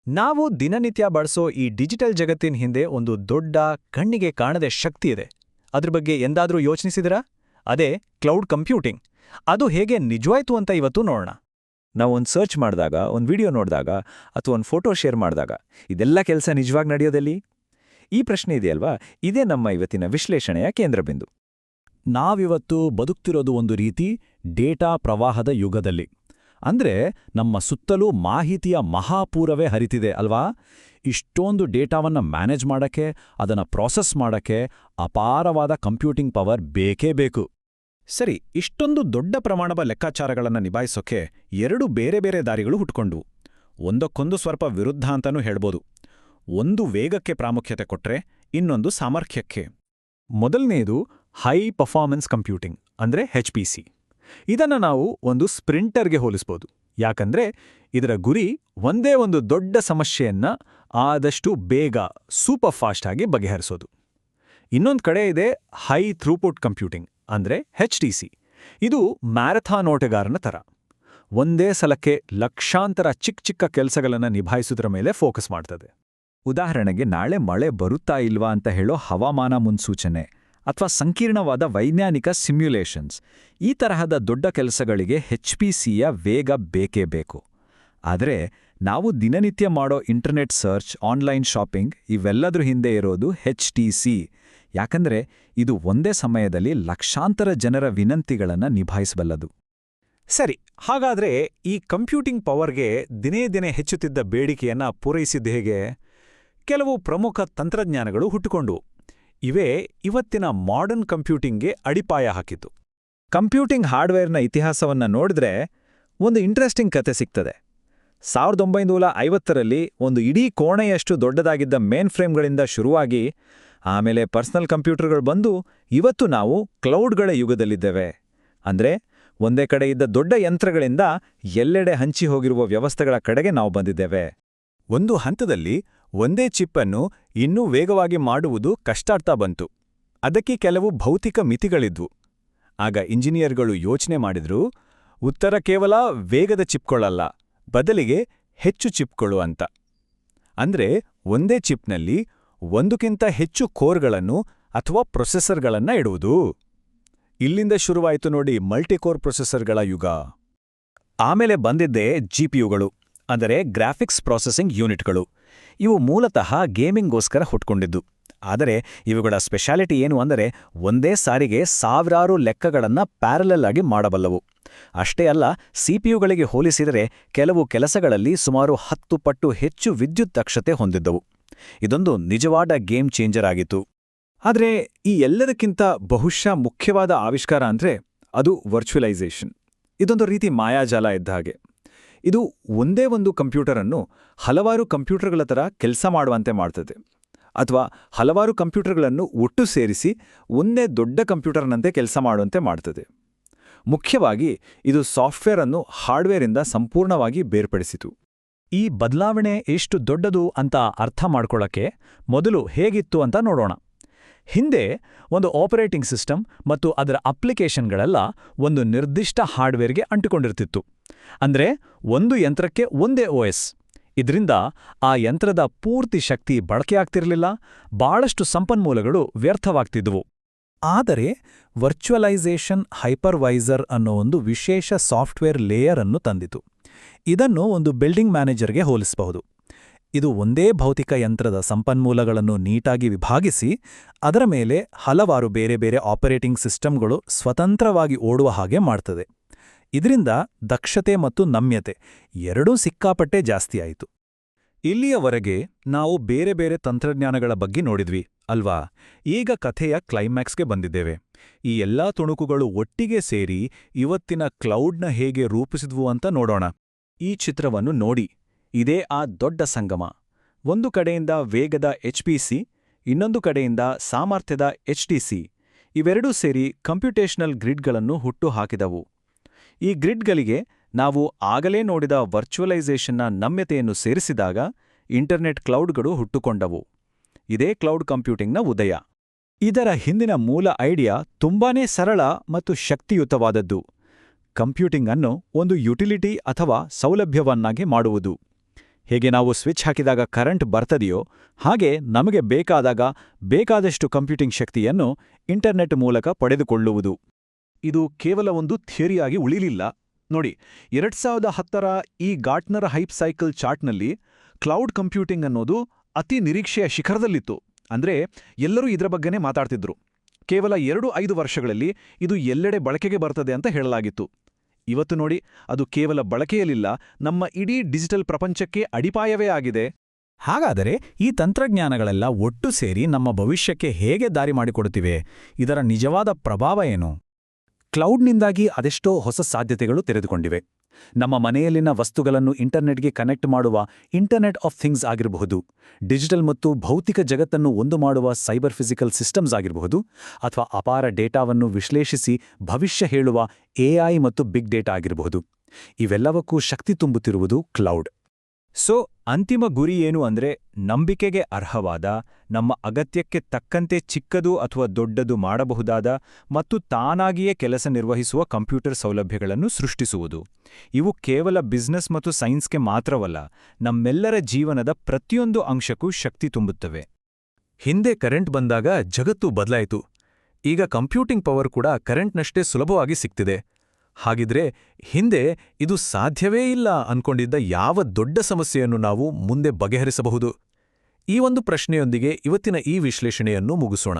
ನಾವು ದಿನನಿತ್ಯ ಬಳಸೋ ಈ ಡಿಜಿಟಲ್ ಜಗತ್ತಿನ ಹಿಂದೆ ಒಂದು ದೊಡ್ಡ ಕಣ್ಣಿಗೆ ಕಾಣದೆ ಶಕ್ತಿ ಇದೆ. ಅದ್ರ ಬಗ್ಗೆ ಎಂದಾದ್ರೂ ಯೋಚಿಸಿದಿರಾ? ಅದೇ ಕ್ಲೌಡ್ ಕಂಪ್ಯೂಟಿಂಗ್. ಅದು ಹೇಗೆ ನಿಜವಾಯ್ತು ಅಂತ ಇವತ್ತು ನೋಡೋಣ. ನಾವೊಂದು ಸರ್ಚ್ ಮಾಡಿದಾಗ, ಒಂದು ವಿಡಿಯೋ ನೋಡಿದಾಗ ಅಥವಾ ಒಂದು ಫೋಟೋ ಶೇರ್ ಮಾಡಿದಾಗ ಇದೆಲ್ಲ ಕೆಲಸ ನಿಜವಾಗಿ ನಡೆಯೋದಲ್ಲಿ? ಈ ಪ್ರಶ್ನೆ ಇದೆಯಲ್ವಾ, ಇದೇ ನಮ್ಮ ಇವತ್ತಿನ ವಿಶ್ಲೇಷಣೆಯ ಕೇಂದ್ರಬಿಂದು. ನಾವಿವತ್ತು ಬದುಕ್ತಿರೋದು ಒಂದು ರೀತಿ ಡೇಟಾ ಪ್ರವಾಹದ ಯುಗದಲ್ಲಿ. ಅಂದ್ರೆ ನಮ್ಮ ಸುತ್ತಲೂ ಮಾಹಿತಿಯ ಮಹಾಪೂರವೇ ಹರಿತಿದೆ ಅಲ್ವಾ? ಇಷ್ಟೊಂದು ಡೇಟಾವನ್ನ ಮ್ಯಾನೇಜ್ ಮಾಡಕ್ಕೆ, ಅದನ್ನ ಪ್ರಾಸೆಸ್ ಮಾಡಕ್ಕೆ ಅಪಾರವಾದ ಕಂಪ್ಯೂಟಿಂಗ್ ಪವರ್ ಬೇಕೇ ಬೇಕು. ಸರಿ, ಇಷ್ಟೊಂದು ದೊಡ್ಡ ಪ್ರಮಾಣದ ಲೆಕ್ಕಾಚಾರಗಳನ್ನು ನಿಭಾಯಿಸೋಕೆ ಎರಡು ಬೇರೆ ಬೇರೆ ದಾರಿಗಳು ಹುಟ್ಕೊಂಡ್ವು. ಒಂದಕ್ಕೊಂದು ಸ್ವಲ್ಪ ವಿರುದ್ಧ ಅಂತನೂ ಹೇಳ್ಬೋದು. ಒಂದು ವೇಗಕ್ಕೆ ಪ್ರಾಮುಖ್ಯತೆ ಕೊಟ್ರೆ, ಇನ್ನೊಂದು ಸಾಮರ್ಥ್ಯಕ್ಕೆ. ಮೊದಲನೇದು ಹೈ ಪರ್ಫಾರ್ಮೆನ್ಸ್ ಕಂಪ್ಯೂಟಿಂಗ್, ಅಂದ್ರೆ HPC. ಇದನ್ನ ನಾವು ಒಂದು ಸ್ಪ್ರಿಂಟರ್ಗೆ ಹೋಲಿಸ್ಬೋದು. ಯಾಕಂದ್ರೆ ಇದರ ಗುರಿ ಒಂದೇ ಒಂದು ದೊಡ್ಡ ಸಮಸ್ಯೆಯನ್ನ ಆದಷ್ಟು ಬೇಗ, ಸೂಪರ್ ಫಾಸ್ಟ್ ಆಗಿ ಬಗೆಹರಿಸೋದು. ಇನ್ನೊಂದು ಕಡೆ ಇದೆ ಹೈ ಥ್ರೂಪುಟ್ ಕಂಪ್ಯೂಟಿಂಗ್, ಅಂದ್ರೆ HTC. ಇದು ಮ್ಯಾರಥಾನ್ ಓಟಗಾರನ ಥರ. ಒಂದೇ ಸಲಕ್ಕೆ ಲಕ್ಷಾಂತರ ಚಿಕ್ಕ ಚಿಕ್ಕ ಕೆಲಸಗಳನ್ನು ನಿಭಾಯಿಸೋದ್ರ ಮೇಲೆ ಫೋಕಸ್ ಮಾಡ್ತದೆ. ಉದಾಹರಣೆಗೆ, ನಾಳೆ ಮಳೆ ಬರುತ್ತಾ ಇಲ್ವಾ ಅಂತ ಹೇಳೋ ಹವಾಮಾನ ಮುನ್ಸೂಚನೆ ಅಥವಾ ಸಂಕೀರ್ಣವಾದ ವೈಜ್ಞಾನಿಕ ಸಿಮ್ಯುಲೇಷನ್ಸ್, ಈ ತರಹದ ದೊಡ್ಡ ಕೆಲಸಗಳಿಗೆ HPCಯ ವೇಗ ಬೇಕೇ ಬೇಕು. ಆದರೆ ನಾವು ದಿನನಿತ್ಯ ಮಾಡೋ ಇಂಟರ್ನೆಟ್ ಸರ್ಚ್, ಆನ್ಲೈನ್ ಶಾಪಿಂಗ್ ಇವೆಲ್ಲದ್ರ ಹಿಂದೆ ಇರೋದು HTC. ಯಾಕಂದ್ರೆ ಇದು ಒಂದೇ ಸಮಯದಲ್ಲಿ ಲಕ್ಷಾಂತರ ಜನರ ವಿನಂತಿಗಳನ್ನು ನಿಭಾಯಿಸಬಲ್ಲದು. ಸರಿ, ಹಾಗಾದ್ರೆ ಈ ಕಂಪ್ಯೂಟಿಂಗ್ ಪವರ್ಗೆ ದಿನೇ ದಿನೇ ಹೆಚ್ಚುತ್ತಿದ್ದ ಬೇಡಿಕೆಯನ್ನ ಪೂರೈಸಿದ್ದು ಹೇಗೆ? ಕೆಲವು ಪ್ರಮುಖ ತಂತ್ರಜ್ಞಾನಗಳು ಹುಟ್ಟುಕೊಂಡವು. ಇವೇ ಇವತ್ತಿನ ಮಾಡರ್ನ್ ಕಂಪ್ಯೂಟಿಂಗ್ಗೆ ಅಡಿಪಾಯ ಹಾಕಿತು. ಕಂಪ್ಯೂಟಿಂಗ್ ಹಾರ್ಡ್ವೇರ್ನ ಇತಿಹಾಸವನ್ನ ನೋಡಿದ್ರೆ ಒಂದು ಇಂಟ್ರೆಸ್ಟಿಂಗ್ ಕತೆ ಸಿಗ್ತದೆ. 1950ರಲ್ಲಿ ಒಂದು ಇಡೀ ಕೋಣೆಯಷ್ಟು ದೊಡ್ಡದಾಗಿದ್ದ ಮೇನ್ ಫ್ರೇಮ್ಗಳಿಂದ ಶುರುವಾಗಿ ಆಮೇಲೆ ಪರ್ಸನಲ್ ಕಂಪ್ಯೂಟರ್ಗಳು ಬಂದು ಇವತ್ತು ನಾವು ಕ್ಲೌಡ್ಗಳ ಯುಗದಲ್ಲಿದ್ದೇವೆ. ಅಂದ್ರೆ ಒಂದೇ ಕಡೆ ಇದ್ದ ದೊಡ್ಡ ಯಂತ್ರಗಳಿಂದ ಎಲ್ಲೆಡೆ ಹಂಚಿ ಹೋಗಿರುವ ವ್ಯವಸ್ಥೆಗಳ ಕಡೆಗೆ ನಾವು ಬಂದಿದ್ದೇವೆ. ಒಂದು ಹಂತದಲ್ಲಿ ಒಂದೇ ಚಿಪ್ ಅನ್ನು ಇನ್ನೂ ವೇಗವಾಗಿ ಮಾಡುವುದು ಕಷ್ಟಾಗ್ತಾ ಬಂತು. ಅದಕ್ಕೆ ಕೆಲವು ಭೌತಿಕ ಮಿತಿಗಳಿದ್ವು. ಆಗ ಇಂಜಿನಿಯರ್ಗಳು ಯೋಚನೆ ಮಾಡಿದ್ರು, ಉತ್ತರ ಕೇವಲ ವೇಗದ ಚಿಪ್ಗಳಲ್ಲ, ಬದಲಿಗೆ ಹೆಚ್ಚು ಚಿಪ್ಗಳು ಅಂತ. ಅಂದ್ರೆ ಒಂದೇ ಚಿಪ್ನಲ್ಲಿ ಒಂದಕ್ಕಿಂತ ಹೆಚ್ಚು ಕೋರ್ಗಳನ್ನು ಅಥವಾ ಪ್ರೊಸೆಸರ್ಗಳನ್ನ ಇಡುವುದು. ಇಲ್ಲಿಂದ ಶುರುವಾಯಿತು ನೋಡಿ ಮಲ್ಟಿಕೋರ್ ಪ್ರೊಸೆಸರ್ಗಳ ಯುಗ. ಆಮೇಲೆ ಬಂದಿದ್ದೇ GPUಗಳು, ಅಂದರೆ ಗ್ರಾಫಿಕ್ಸ್ ಪ್ರಾಸೆಸಿಂಗ್ ಯೂನಿಟ್ಗಳು. ಇವು ಮೂಲತಃ ಗೇಮಿಂಗ್ಗೋಸ್ಕರ ಹುಟ್ಕೊಂಡಿದ್ದು. ಆದರೆ ಇವುಗಳ ಸ್ಪೆಷಾಲಿಟಿ ಏನು ಅಂದರೆ ಒಂದೇ ಸಾರಿಗೆ ಸಾವಿರಾರು ಲೆಕ್ಕಗಳನ್ನು ಪ್ಯಾರಲಲ್ ಆಗಿ ಮಾಡಬಲ್ಲವು. ಅಷ್ಟೇ ಅಲ್ಲ, CPUಗಳಿಗೆ ಹೋಲಿಸಿದರೆ ಕೆಲವು ಕೆಲಸಗಳಲ್ಲಿ ಸುಮಾರು 10 ಪಟ್ಟು ಹೆಚ್ಚು ವಿದ್ಯುತ್ ದಕ್ಷತೆ ಹೊಂದಿದ್ದವು. ಇದೊಂದು ನಿಜವಾದ ಗೇಮ್ ಚೇಂಜರ್ ಆಗಿತ್ತು. ಆದರೆ ಈ ಎಲ್ಲದಕ್ಕಿಂತ ಬಹುಶಃ ಮುಖ್ಯವಾದ ಆವಿಷ್ಕಾರ ಅಂದ್ರೆ ಅದು ವರ್ಚುವಲೈಸೇಷನ್. ಇದೊಂದು ರೀತಿ ಮಾಯಾಜಾಲ ಇದ್ದ ಹಾಗೆ. ಇದು ಒಂದೇ ಒಂದು ಕಂಪ್ಯೂಟರನ್ನು ಹಲವಾರು ಕಂಪ್ಯೂಟರ್ಗಳ ಥರ ಕೆಲಸ ಮಾಡುವಂತೆ ಮಾಡ್ತದೆ, ಅಥವಾ ಹಲವಾರು ಕಂಪ್ಯೂಟರ್ಗಳನ್ನು ಒಟ್ಟು ಸೇರಿಸಿ ಒಂದೇ ದೊಡ್ಡ ಕಂಪ್ಯೂಟರ್ನಂತೆ ಕೆಲಸ ಮಾಡುವಂತೆ ಮಾಡ್ತದೆ. ಮುಖ್ಯವಾಗಿ ಇದು ಸಾಫ್ಟ್ವೇರ್ ಅನ್ನು ಹಾರ್ಡ್ವೇರಿಂದ ಸಂಪೂರ್ಣವಾಗಿ ಬೇರ್ಪಡಿಸಿತು. ಈ ಬದಲಾವಣೆ ಎಷ್ಟು ದೊಡ್ಡದು ಅಂತ ಅರ್ಥ ಮಾಡ್ಕೊಳ್ಳೋಕ್ಕೆ ಮೊದಲು ಹೇಗಿತ್ತು ಅಂತ ನೋಡೋಣ. ಹಿಂದೆ ಒಂದು ಆಪರೇಟಿಂಗ್ ಸಿಸ್ಟಮ್ ಮತ್ತು ಅದರ ಅಪ್ಲಿಕೇಶನ್ಗಳೆಲ್ಲ ಒಂದು ನಿರ್ದಿಷ್ಟ ಹಾರ್ಡ್ವೇರ್ಗೆ ಅಂಟಿಕೊಂಡಿರ್ತಿತ್ತು. ಅಂದ್ರೆ ಒಂದು ಯಂತ್ರಕ್ಕೆ ಒಂದೇ OS. ಇದರಿಂದ ಆ ಯಂತ್ರದ ಪೂರ್ತಿ ಶಕ್ತಿ ಬಳಕೆಯಾಗ್ತಿರಲಿಲ್ಲ, ಬಹಳಷ್ಟು ಸಂಪನ್ಮೂಲಗಳು ವ್ಯರ್ಥವಾಗ್ತಿದ್ವು. ಆದರೆ ವರ್ಚುವಲೈಸೇಷನ್ ಹೈಪರ್ವೈಸರ್ ಅನ್ನೋ ಒಂದು ವಿಶೇಷ ಸಾಫ್ಟ್ವೇರ್ ಲೇಯರ್ ಅನ್ನು ತಂದಿತು. ಇದನ್ನು ಒಂದು ಬಿಲ್ಡಿಂಗ್ ಮ್ಯಾನೇಜರ್ಗೆ ಹೋಲಿಸಬಹುದು. ಇದು ಒಂದೇ ಭೌತಿಕ ಯಂತ್ರದ ಸಂಪನ್ಮೂಲಗಳನ್ನು ನೀಟಾಗಿ ವಿಭಾಗಿಸಿ ಅದರ ಮೇಲೆ ಹಲವಾರು ಬೇರೆ ಬೇರೆ ಆಪರೇಟಿಂಗ್ ಸಿಸ್ಟಮ್ಗಳು ಸ್ವತಂತ್ರವಾಗಿ ಓಡುವ ಹಾಗೆ ಮಾಡ್ತದೆ. ಇದರಿಂದ ದಕ್ಷತೆ ಮತ್ತು ನಮ್ಯತೆ ಎರಡೂ ಸಿಕ್ಕಾಪಟ್ಟೆ ಜಾಸ್ತಿಯಾಯಿತು. ಇಲ್ಲಿಯವರೆಗೆ ನಾವು ಬೇರೆ ಬೇರೆ ತಂತ್ರಜ್ಞಾನಗಳ ಬಗ್ಗೆ ನೋಡಿದ್ವಿ ಅಲ್ವಾ? ಈಗ ಕಥೆಯ ಕ್ಲೈಮ್ಯಾಕ್ಸ್ಗೆ ಬಂದಿದ್ದೇವೆ. ಈ ಎಲ್ಲಾ ತುಣುಕುಗಳು ಒಟ್ಟಿಗೆ ಸೇರಿ ಇವತ್ತಿನ ಕ್ಲೌಡ್ನ ಹೇಗೆ ರೂಪಿಸಿದ್ವು ಅಂತ ನೋಡೋಣ. ಈ ಚಿತ್ರವನ್ನು ನೋಡಿ, ಇದೇ ಆ ದೊಡ್ಡ ಸಂಗಮ. ಒಂದು ಕಡೆಯಿಂದ ವೇಗದ HPC, ಇನ್ನೊಂದು ಕಡೆಯಿಂದ ಸಾಮರ್ಥ್ಯದ HTC. ಇವೆರಡೂ ಸೇರಿ ಕಂಪ್ಯೂಟೇಷನಲ್ ಗ್ರಿಡ್ಗಳನ್ನು ಹುಟ್ಟು ಹಾಕಿದವು. ಈ ಗ್ರಿಡ್ಗಳಿಗೆ ನಾವು ಆಗಲೇ ನೋಡಿದ ವರ್ಚುವಲೈಸೇಷನ್ನ ನಮ್ಯತೆಯನ್ನು ಸೇರಿಸಿದಾಗ ಇಂಟರ್ನೆಟ್ ಕ್ಲೌಡ್ಗಳು ಹುಟ್ಟುಕೊಂಡವು. ಇದೇ ಕ್ಲೌಡ್ ಕಂಪ್ಯೂಟಿಂಗ್ನ ಉದಯ. ಇದರ ಹಿಂದಿನ ಮೂಲ ಐಡಿಯಾ ತುಂಬಾನೇ ಸರಳ ಮತ್ತು ಶಕ್ತಿಯುತವಾದದ್ದು. ಕಂಪ್ಯೂಟಿಂಗ್ ಅನ್ನು ಒಂದು ಯುಟಿಲಿಟಿ ಅಥವಾ ಸೌಲಭ್ಯವನ್ನಾಗಿ ಮಾಡುವುದು. ಹೇಗೆ ನಾವು ಸ್ವಿಚ್ ಹಾಕಿದಾಗ ಕರೆಂಟ್ ಬರ್ತದೆಯೋ ಹಾಗೆ ನಮಗೆ ಬೇಕಾದಷ್ಟು ಕಂಪ್ಯೂಟಿಂಗ್ ಶಕ್ತಿಯನ್ನು ಇಂಟರ್ನೆಟ್ ಮೂಲಕ ಪಡೆದುಕೊಳ್ಳುವುದು. ಇದು ಕೇವಲ ಒಂದು ಥಿಯರಿಯಾಗಿ ಉಳಿಲಿಲ್ಲ. ನೋಡಿ, 2010ರ ಈ ಗಾರ್ಟ್ನರ್ ಹೈಪ್ ಸೈಕಲ್ ಚಾರ್ಟ್ನಲ್ಲಿ ಕ್ಲೌಡ್ ಕಂಪ್ಯೂಟಿಂಗ್ ಅನ್ನೋದು ಅತಿ ನಿರೀಕ್ಷೆಯ ಶಿಖರದಲ್ಲಿತ್ತು. ಅಂದ್ರೆ ಎಲ್ಲರೂ ಇದರ ಬಗ್ಗೆನೇ ಮಾತಾಡ್ತಿದ್ರು. ಕೇವಲ 2-5 ವರ್ಷಗಳಲ್ಲಿ ಇದು ಎಲ್ಲೆಡೆ ಬಳಕೆಗೆ ಬರ್ತದೆ ಅಂತ ಹೇಳಲಾಗಿತ್ತು. ಇವತ್ತು ನೋಡಿ, ಅದು ಕೇವಲ ಬಳಕೆಯಲ್ಲಿಲ್ಲ, ನಮ್ಮ ಇಡೀ ಡಿಜಿಟಲ್ ಪ್ರಪಂಚಕ್ಕೆ ಅಡಿಪಾಯವೇ ಆಗಿದೆ. ಹಾಗಾದರೆ ಈ ತಂತ್ರಜ್ಞಾನಗಳೆಲ್ಲ ಒಟ್ಟು ಸೇರಿ ನಮ್ಮ ಭವಿಷ್ಯಕ್ಕೆ ಹೇಗೆ ದಾರಿ ಮಾಡಿಕೊಡುತ್ತಿವೆ? ಇದರ ನಿಜವಾದ ಪ್ರಭಾವ ಏನು? ಕ್ಲೌಡ್ನಿಂದಾಗಿ ಅದೆಷ್ಟೋ ಹೊಸ ಸಾಧ್ಯತೆಗಳು ತೆರೆದುಕೊಂಡಿವೆ. ನಮ್ಮ ಮನೆಯಲ್ಲಿನ ವಸ್ತುಗಳನ್ನು ಇಂಟರ್ನೆಟ್ಗೆ ಕನೆಕ್ಟ್ ಮಾಡುವ ಇಂಟರ್ನೆಟ್ ಆಫ್ ಥಿಂಗ್ಸ್ ಆಗಿರಬಹುದು, ಡಿಜಿಟಲ್ ಮತ್ತು ಭೌತಿಕ ಜಗತ್ತನ್ನು ಒಂದು ಮಾಡುವ ಸೈಬರ್ ಫಿಸಿಕಲ್ ಸಿಸ್ಟಮ್ಸ್ ಆಗಿರಬಹುದು, ಅಥವಾ ಅಪಾರ ಡೇಟಾವನ್ನು ವಿಶ್ಲೇಷಿಸಿ ಭವಿಷ್ಯ ಹೇಳುವ AI ಮತ್ತು ಬಿಗ್ ಡೇಟಾ ಆಗಿರಬಹುದು. ಇವೆಲ್ಲವಕ್ಕೂ ಶಕ್ತಿ ತುಂಬುತ್ತಿರುವುದು ಕ್ಲೌಡ್. ಸೊ ಅಂತಿಮ ಗುರಿ ಏನು ಅಂದ್ರೆ ನಂಬಿಕೆಗೆ ಅರ್ಹವಾದ, ನಮ್ಮ ಅಗತ್ಯಕ್ಕೆ ತಕ್ಕಂತೆ ಚಿಕ್ಕದು ಅಥವಾ ದೊಡ್ಡದು ಮಾಡಬಹುದಾದ ಮತ್ತು ತಾನಾಗಿಯೇ ಕೆಲಸ ನಿರ್ವಹಿಸುವ ಕಂಪ್ಯೂಟರ್ ಸೌಲಭ್ಯಗಳನ್ನು ಸೃಷ್ಟಿಸುವುದು. ಇವು ಕೇವಲ ಬಿಸ್ನೆಸ್ ಮತ್ತು ಸೈನ್ಸ್ಗೆ ಮಾತ್ರವಲ್ಲ, ನಮ್ಮೆಲ್ಲರ ಜೀವನದ ಪ್ರತಿಯೊಂದು ಅಂಶಕ್ಕೂ ಶಕ್ತಿ ತುಂಬುತ್ತವೆ. ಹಿಂದೆ ಕರೆಂಟ್ ಬಂದಾಗ ಜಗತ್ತು ಬದಲಾಯಿತು. ಈಗ ಕಂಪ್ಯೂಟಿಂಗ್ ಪವರ್ ಕೂಡ ಕರೆಂಟ್ನಷ್ಟೇ ಸುಲಭವಾಗಿ ಸಿಗ್ತಿದೆ. ಹಾಗಿದ್ರೆ ಹಿಂದೆ ಇದು ಸಾಧ್ಯವೇ ಇಲ್ಲ ಅನ್ಕೊಂಡಿದ್ದ ಯಾವ ದೊಡ್ಡ ಸಮಸ್ಯೆಯನ್ನು ನಾವು ಮುಂದೆ ಬಗೆಹರಿಸಬಹುದು? ಈ ಒಂದು ಪ್ರಶ್ನೆಯೊಂದಿಗೆ ಇವತ್ತಿನ ಈ ವಿಶ್ಲೇಷಣೆಯನ್ನು ಮುಗಿಸೋಣ.